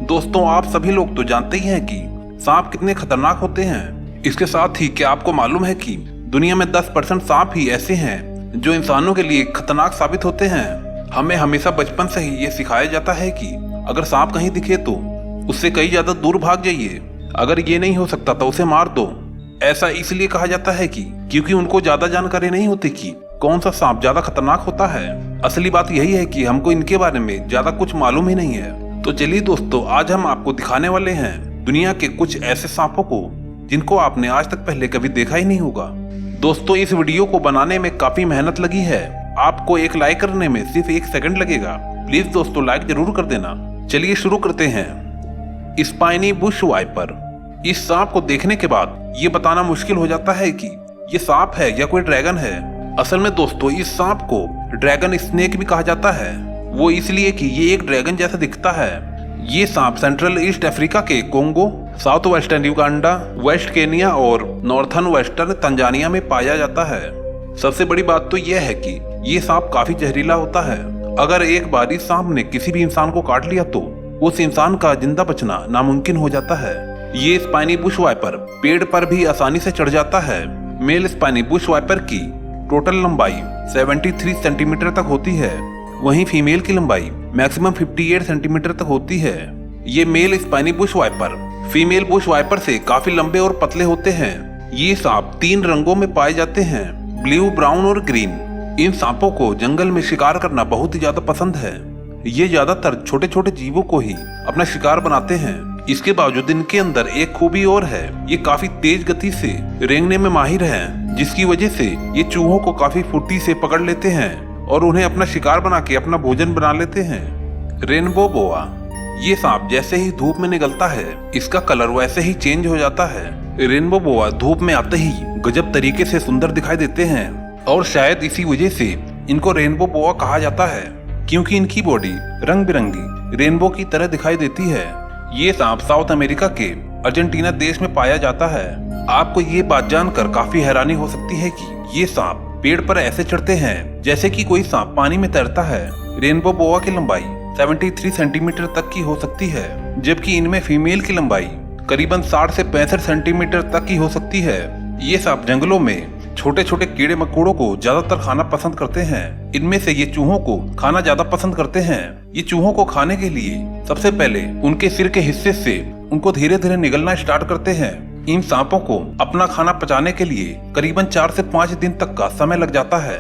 दोस्तों आप सभी लोग तो जानते ही हैं कि सांप कितने खतरनाक होते हैं। इसके साथ ही क्या आपको मालूम है कि दुनिया में 10% सांप ही ऐसे हैं जो इंसानों के लिए खतरनाक साबित होते हैं। हमें हमेशा बचपन से ही ये सिखाया जाता है कि अगर सांप कहीं दिखे तो उससे कई ज्यादा दूर भाग जाइए, अगर ये नहीं हो सकता तो उसे मार दो। ऐसा इसलिए कहा जाता है कि क्योंकि उनको ज्यादा जानकारी नहीं होती कि कौन सा सांप ज्यादा खतरनाक होता है। असली बात यही है कि हमको इनके बारे में ज्यादा कुछ मालूम ही नहीं है। तो चलिए दोस्तों, आज हम आपको दिखाने वाले हैं दुनिया के कुछ ऐसे सांपों को जिनको आपने आज तक पहले कभी देखा ही नहीं होगा। दोस्तों इस वीडियो को बनाने में काफी मेहनत लगी है। आपको एक लाइक करने में सिर्फ 1 सेकंड लगेगा। प्लीज दोस्तों लाइक जरूर कर देना। चलिए शुरू करते हैं। Spiny bush viper. इस सांप को देखने के बाद ये बताना मुश्किल हो जाता है कि ये सांप है या कोई ड्रैगन है। असल में दोस्तों इस सांप को ड्रैगन स्नेक भी कहा जाता है, वो इसलिए कि ये एक ड्रैगन जैसा दिखता है। ये सांप सेंट्रल ईस्ट अफ्रीका के Congo, south western Uganda, west Kenya और नॉर्थर्न वेस्टर्न तंजानिया में पाया जाता है। सबसे बड़ी बात तो यह है कि ये सांप काफी जहरीला होता है। अगर एक बार इस सांप ने किसी भी इंसान को काट लिया तो उस इंसान का जिंदा बचना नामुमकिन हो जाता है। ये स्पाइनी बुश वाइपर पेड़ पर भी आसानी से चढ़ जाता है। मेल स्पाइनी बुश वाइपर की टोटल लंबाई 73 सेंटीमीटर तक होती है, वहीं फीमेल की लंबाई मैक्सिमम 58 सेंटीमीटर तक होती है। ये male spiny bush viper female bush viper से काफी लंबे और पतले होते हैं। ये सांप 3 रंगों में पाए जाते हैं, ब्लू, ब्राउन और ग्रीन। इन सांपों को जंगल में शिकार करना बहुत ही ज्यादा पसंद है। ये ज्यादातर छोटे छोटे जीवों को ही अपना शिकार बनाते हैं। इसके बावजूद इनके अंदर एक खूबी और है, ये काफी तेज गति से रेंगने में माहिर हैं, जिसकी वजह से ये चूहों को काफी फुर्ती से पकड़ लेते हैं और उन्हें अपना शिकार बना के अपना भोजन बना लेते हैं। रेनबो बोआ। ये सांप जैसे ही धूप में निकलता है इसका कलर वैसे ही चेंज हो जाता है। रेनबो बोआ धूप में आते ही गजब तरीके से सुंदर दिखाई देते हैं और शायद इसी वजह से इनको रेनबो बोआ कहा जाता है, क्योंकि इनकी बॉडी रंग बिरंगी रेनबो की तरह दिखाई देती है। ये सांप साउथ अमेरिका के अर्जेंटीना देश में पाया जाता है। आपको ये बात जानकर काफी हैरानी हो सकती है कि ये सांप पेड़ पर ऐसे चढ़ते हैं जैसे कि कोई सांप पानी में तैरता है। रेनबो बोआ की लंबाई 73 सेंटीमीटर तक की हो सकती है, जबकि इनमें फीमेल की लंबाई करीबन 60 से 65 सेंटीमीटर तक की हो सकती है। ये सांप जंगलों में छोटे छोटे कीड़े मकोड़ों को ज्यादातर खाना पसंद करते हैं। इनमें से ये चूहों को खाना ज्यादा पसंद करते हैं। ये चूहों को खाने के लिए सबसे पहले उनके सिर के हिस्से से उनको धीरे धीरे निगलना स्टार्ट करते हैं। इन सांपों को अपना खाना पचाने के लिए करीबन 4 से 5 दिन तक का समय लग जाता है।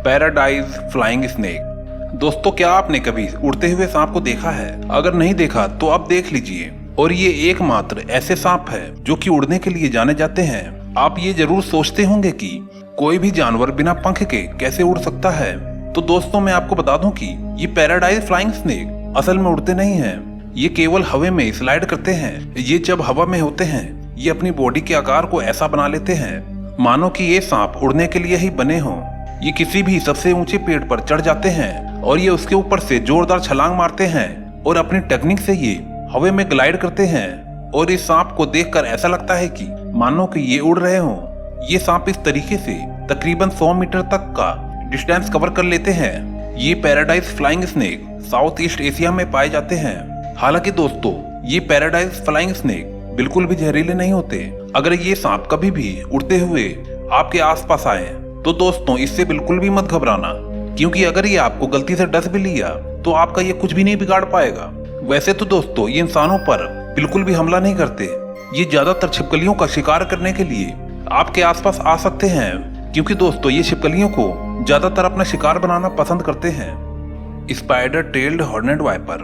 Paradise flying snake. दोस्तों क्या आपने कभी उड़ते हुए सांप को देखा है? अगर नहीं देखा तो आप देख लीजिए। और ये एकमात्र ऐसे सांप है जो कि उड़ने के लिए जाने जाते हैं। आप ये जरूर सोचते होंगे कि कोई भी जानवर बिना पंख के कैसे उड़ सकता है। तो दोस्तों मैं आपको बता दूं कि ये पैराडाइज फ्लाइंग स्नेक असल में उड़ते नहीं हैं, ये केवल हवा में स्लाइड करते हैं। ये जब हवा में होते हैं ये अपनी बॉडी के आकार को ऐसा बना लेते हैं मानो कि ये सांप उड़ने के लिए ही बने हों। ये किसी भी सबसे ऊंचे पेड़ पर चढ़ जाते हैं और ये उसके ऊपर से जोरदार छलांग मारते हैं और अपनी टेक्निक से ये हवा में ग्लाइड करते हैं। और इस सांप को देखकर ऐसा लगता है कि मानो कि ये उड़ रहे हों। ये सांप इस तरीके से तकरीबन 100 मीटर तक का डिस्टेंस कवर कर लेते हैं। ये paradise flying snake south east Asia में पाए जाते हैं। हालांकि दोस्तों ये पैराडाइज फ्लाइंग स्नेक बिल्कुल भी जहरीले नहीं होते। अगर ये सांप कभी भी उड़ते हुए आपके आसपास आए तो दोस्तों इससे बिल्कुल भी मत घबराना, क्योंकि अगर ये आपको गलती से डस भी लिया तो आपका ये कुछ भी नहीं बिगाड़ पाएगा। वैसे तो दोस्तों ये इंसानों पर बिल्कुल भी हमला नहीं करते। ये ज्यादातर छिपकलियों का शिकार करने के लिए आपके आसपास आ सकते हैं, क्योंकि दोस्तों ये छिपकलियों को ज्यादातर अपना शिकार बनाना पसंद करते हैं। Spider tailed horned viper.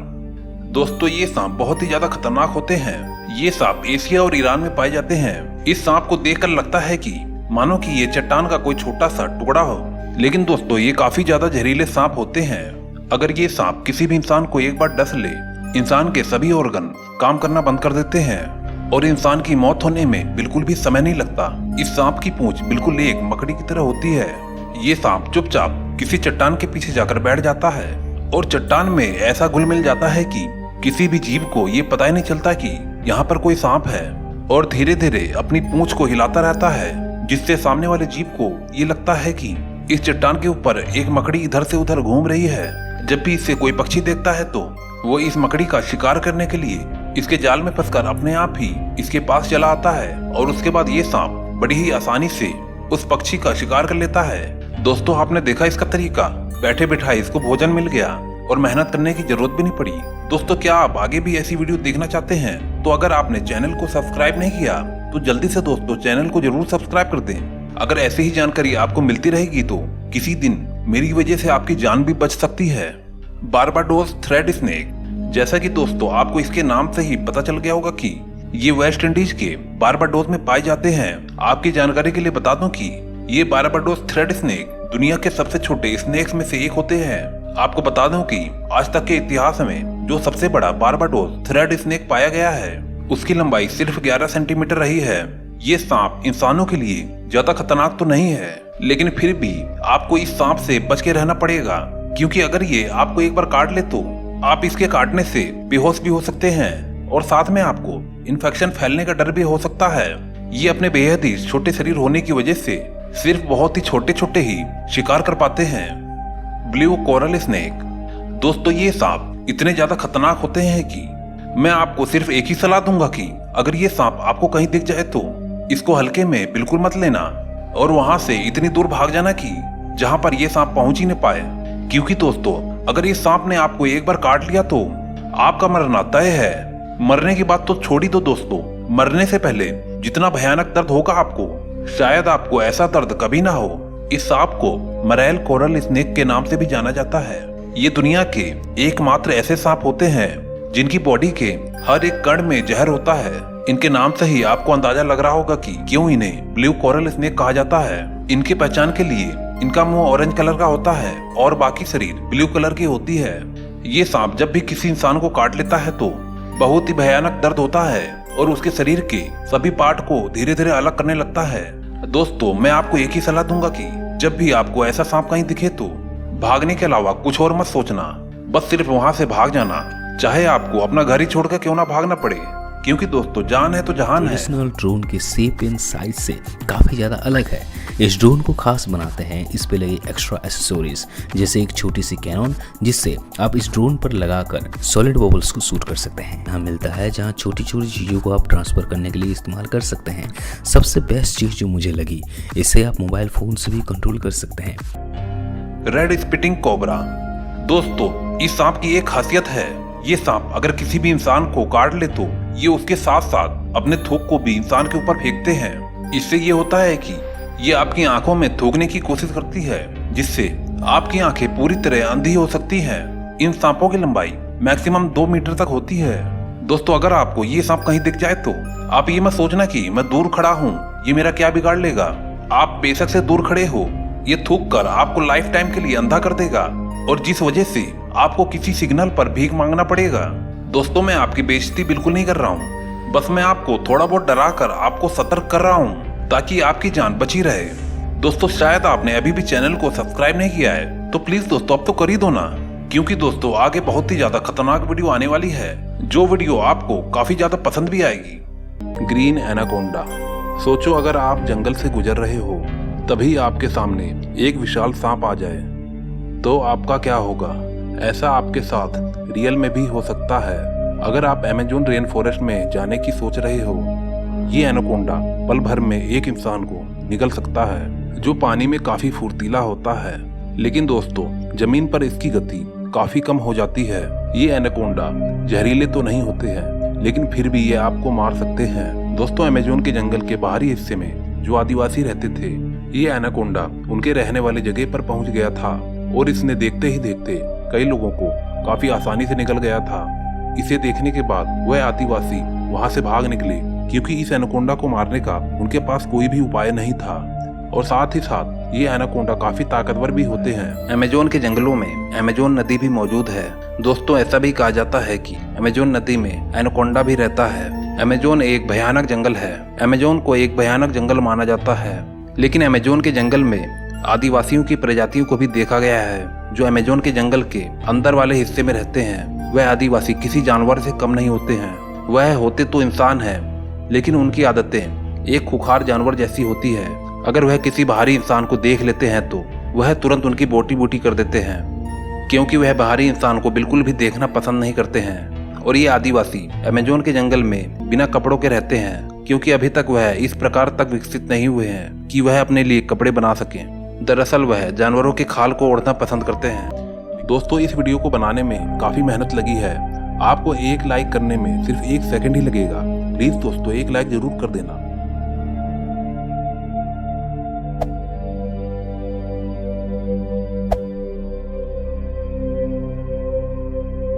दोस्तों ये सांप बहुत ही ज्यादा खतरनाक होते हैं। ये सांप एशिया और ईरान में पाए जाते हैं। इस सांप को देखकर लगता है कि मानो कि ये चट्टान का कोई छोटा सा टुकड़ा हो, लेकिन दोस्तों ये काफी ज्यादा जहरीले सांप होते हैं। अगर ये सांप किसी भी इंसान को एक बार डस ले, इंसान के सभी ऑर्गन काम करना बंद कर देते हैं और इंसान की मौत होने में बिल्कुल भी समय नहीं लगता। इस सांप की पूंछ बिल्कुल एक मकड़ी की तरह होती है। ये सांप चुपचाप किसी चट्टान के पीछे जाकर बैठ जाता है और चट्टान में ऐसा घुल मिल जाता है कि किसी भी जीव को ये पता ही नहीं चलता कि यहाँ पर कोई सांप है, और धीरे धीरे अपनी पूंछ को हिलाता रहता है, जिससे सामने वाले जीव को ये लगता है कि इस चट्टान के ऊपर एक मकड़ी इधर से उधर घूम रही है। जब भी इसे कोई पक्षी देखता है तो वो इस मकड़ी का शिकार करने के लिए इसके जाल में फंसकर अपने आप ही इसके पास चला आता है और उसके बाद ये सांप बड़ी ही आसानी से उस पक्षी का शिकार कर लेता है। दोस्तों, आपने देखा इसका तरीका, बैठे बिठाए इसको भोजन मिल गया और मेहनत करने की जरूरत भी नहीं पड़ी। दोस्तों, क्या आप आगे भी ऐसी वीडियो देखना चाहते हैं? तो अगर आपने चैनल को सब्सक्राइब नहीं किया तो जल्दी से दोस्तों चैनल को जरूर सब्सक्राइब कर दें। अगर ऐसी ही जानकारी आपको मिलती रहेगी तो किसी दिन मेरी वजह से आपकी जान भी बच सकती है। Barbados thread snake. जैसा कि दोस्तों आपको इसके नाम से ही पता चल गया होगा कि ये वेस्ट इंडीज के बारबाडोस में पाए जाते हैं। आपकी जानकारी के लिए बता दूं कि ये बारबाडोस थ्रेड स्नेक दुनिया के सबसे छोटे स्नेक्स में से एक होते हैं। आपको बता दूं कि आज तक के इतिहास में जो सबसे बड़ा बारबाडोस थ्रेड स्नेक पाया गया है उसकी लंबाई सिर्फ 11 सेंटीमीटर रही है। ये सांप इंसानों के लिए ज्यादा खतरनाक तो नहीं है, लेकिन फिर भी आपको इस सांप से बच के रहना पड़ेगा, क्योंकि अगर ये आपको एक बार काट ले तो आप इसके काटने से बेहोश भी हो सकते हैं और साथ में आपको इन्फेक्शन फैलने का डर भी हो सकता है। ये अपने बेहद ही छोटे शरीर होने की वजह से सिर्फ बहुत ही छोटे छोटे ही शिकार कर पाते हैं। Blue coral snake. दोस्तों, ये सांप इतने ज्यादा खतरनाक होते हैं कि मैं आपको सिर्फ एक ही सलाह दूंगा कि अगर ये सांप आपको कहीं दिख जाए तो इसको हल्के में बिल्कुल मत लेना और वहां से इतनी दूर भाग जाना कि जहां पर ये सांप पहुंच ही न पाए, क्योंकि दोस्तों अगर ये सांप ने आपको एक बार काट लिया तो आपका मरना तय है। मरने की बात तो छोड़ ही दो दोस्तों, मरने से पहले जितना भयानक दर्द होगा आपको, शायद आपको ऐसा दर्द कभी ना हो। इस सांप को मरेल कोरल स्नेक के नाम से भी जाना जाता है। ये दुनिया के एकमात्र ऐसे सांप होते हैं जिनकी बॉडी के हर एक कण में जहर होता है। इनके नाम से ही आपको अंदाजा लग रहा होगा कि क्यों इन्हें ब्लू कोरल स्नेक कहा जाता है। इनकी पहचान के लिए इनका मुंह ऑरेंज कलर का होता है और बाकी शरीर ब्लू कलर की होती है। ये सांप जब भी किसी इंसान को काट लेता है तो बहुत ही भयानक दर्द होता है और उसके शरीर के सभी पार्ट को धीरे धीरे अलग करने लगता है। दोस्तों, मैं आपको एक ही सलाह दूंगा कि जब भी आपको ऐसा सांप कहीं दिखे तो भागने के अलावा कुछ और मत सोचना, बस सिर्फ वहां से भाग जाना, चाहे आपको अपना घर ही छोड़कर क्यों ना भागना पड़े, क्योंकि दोस्तों जान है तो जहान है। ट्रेडिशनल ड्रोन के शेप एंड साइज से काफ़ी ज़्यादा अलग है। इस ड्रोन को खास बनाते हैं इस पे लगे एक्स्ट्रा एक्सेसरीज, जैसे एक छोटी सी कैनन जिससे आप इस ड्रोन पर लगाकर सॉलिड बबल्स को शूट कर सकते हैं। यहाँ मिलता है जहाँ छोटी छोटी चीज़ों को आप ट्रांसफर करने के लिए इस्तेमाल कर सकते हैं। सबसे बेस्ट चीज़ जो मुझे लगी, इसे आप मोबाइल फ़ोन से भी कंट्रोल कर सकते हैं। Red spitting cobra. दोस्तों, इस सांप की एक खासियत है, ये सांप अगर किसी भी इंसान को काट ले तो ये उसके साथ साथ अपने थूक को भी इंसान के ऊपर फेंकते हैं। इससे ये होता है कि ये आपकी आंखों में थूकने की कोशिश करती है, जिससे आपकी आंखें पूरी तरह अंधी हो सकती हैं। इन सांपों की लंबाई मैक्सिमम 2 मीटर तक होती है। दोस्तों, अगर आपको ये सांप कहीं दिख जाए तो आप ये मत सोचना कि मैं दूर खड़ा हूँ, ये मेरा क्या बिगाड़ लेगा। आप बेशक से दूर खड़े हो, ये थूक कर आपको लाइफ टाइम के लिए अंधा कर देगा और जिस वजह से आपको किसी सिग्नल पर भीख मांगना पड़ेगा। दोस्तों, मैं आपकी बेइज्जती बिल्कुल नहीं कर रहा हूँ, बस मैं आपको थोड़ा बहुत डरा कर आपको सतर्क कर रहा हूँ ताकि आपकी जान बची रहे। दोस्तों, शायद आपने अभी भी चैनल को सब्सक्राइब नहीं किया है तो प्लीज दोस्तों अब तो कर ही दो ना, क्योंकि दोस्तों आगे बहुत ही ज्यादा खतरनाक वीडियो आने वाली है, जो वीडियो आपको काफी ज्यादा पसंद भी आएगी। Green anaconda. सोचो अगर आप जंगल से गुजर रहे हो, तभी आपके सामने एक विशाल सांप आ जाए तो आपका क्या होगा। ऐसा आपके साथ रियल में भी हो सकता है। अगर आप अमेज़न रेन फॉरेस्ट में जाने की सोच रहे हो, ये एनाकोंडा पल भर में एक इंसान को निगल सकता है, जो पानी में काफी फुर्तीला होता है। लेकिन दोस्तों, जमीन पर इसकी गति काफी कम हो जाती है। ये एनाकोंडा जहरीले तो नहीं होते हैं, लेकिन फिर भी ये आपको मार सकते हैं। दोस्तों, अमेज़न के जंगल के बाहरी हिस्से में जो आदिवासी रहते थे, ये एनाकोंडा उनके रहने वाली जगह पर पहुंच गया था और इसने देखते ही देखते कई लोगों को काफी आसानी से निगल गया था। इसे देखने के बाद वह आदिवासी वहां से भाग निकले, क्योंकि इस एनाकोंडा को मारने का उनके पास कोई भी उपाय नहीं था और साथ ही साथ ये एनाकोंडा काफी ताकतवर भी होते हैं। अमेज़न के जंगलों में अमेज़न नदी भी मौजूद है। दोस्तों, ऐसा भी कहा जाता है कि अमेज़न नदी में एनाकोंडा भी रहता है। अमेज़न एक भयानक जंगल है। अमेज़न को एक भयानक जंगल माना जाता है, लेकिन अमेज़न के जंगल में आदिवासियों की प्रजातियों को भी देखा गया है जो अमेज़न के जंगल के अंदर वाले हिस्से में रहते हैं। वह आदिवासी किसी जानवर से कम नहीं होते हैं। वह होते तो इंसान हैं, लेकिन उनकी आदतें एक खुखार जानवर जैसी होती है। अगर वह किसी बाहरी इंसान को देख लेते हैं तो वह तुरंत उनकी बोटी बोटी कर देते हैं। क्योंकि वह बाहरी इंसान को बिल्कुल भी देखना पसंद नहीं करते हैं। और ये आदिवासी अमेजोन के जंगल में बिना कपड़ों के रहते हैं, क्योंकि अभी तक वह इस प्रकार तक विकसित नहीं हुए हैं कि वह अपने लिए कपड़े बना सकें। दरअसल वह जानवरों के खाल को ओढ़ना पसंद करते हैं। दोस्तों, इस वीडियो को बनाने में काफी मेहनत लगी है। आपको एक लाइक करने में सिर्फ 1 सेकंड ही लगेगा। प्लीज दोस्तों, एक लाइक जरूर कर देना।